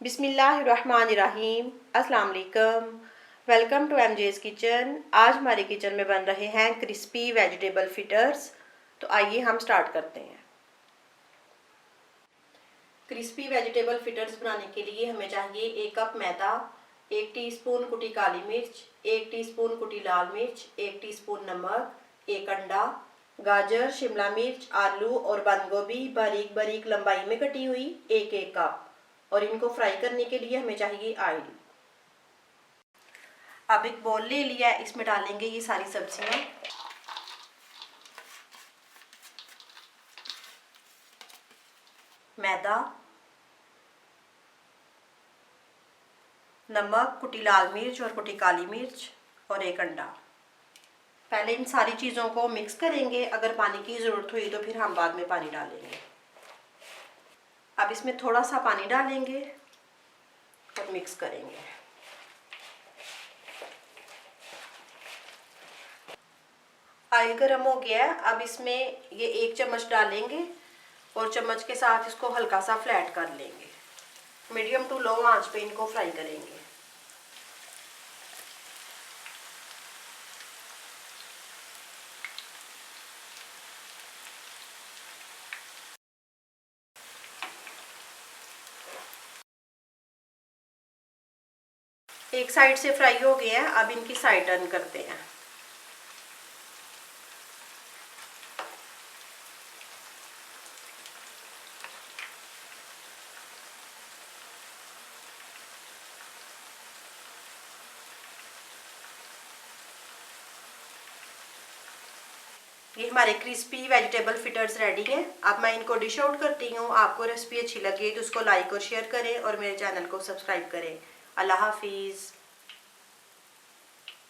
बिस्मिल्लाहिर्रहमानिर्रहीम। अस्सलाम वालेकुम। Welcome to MJ's kitchen. आज हमारे किचन में बन रहे हैं क्रिस्पी वेजिटेबल फिटर्स। तो आइए हम स्टार्ट करते हैं। क्रिस्पी वेजिटेबल फिटर्स बनाने के लिए हमें चाहिए 1 कप मैदा, 1 टीस्पून कुटी काली मिर्च, 1 टीस्पून कुटी लाल मिर्च, 1 टीस्पून नमक, 1 अंडा, गाजर, शिमला मिर्च, आलू और बंद गोभी बारीक बारीक लंबाई में कटी हुई 1-1 कप। और इनको फ्राई करने के लिए हमें चाहिए ऑयल। अब एक बॉल ले लिया है, इसमें डालेंगे ये सारी सब्जियां। मैदा, नमक, कुटी लाल मिर्च और कुटी काली मिर्च और 1 अंडा। पहले इन सारी चीज़ों को मिक्स करेंगे। अगर पानी की ज़रूरत हुई तो फिर हम बाद में पानी डालेंगे। अब इसमें थोड़ा सा पानी डालेंगे और मिक्स करेंगे। ऑयल गर्म हो गया है। अब इसमें ये 1 चम्मच डालेंगे और चम्मच के साथ इसको हल्का सा फ्लैट कर लेंगे। मीडियम टू लो आंच पे इनको फ्राई करेंगे। एक साइड से फ्राई हो गए हैं, अब इनकी साइड टर्न करते हैं। ये हमारे क्रिस्पी वेजिटेबल फिटर्स रेडी हैं। अब मैं इनको डिश आउट करती हूँ। आपको रेसिपी अच्छी लगे तो उसको लाइक और शेयर करें और मेरे चैनल को सब्सक्राइब करें। अल्लाह हाफिज़।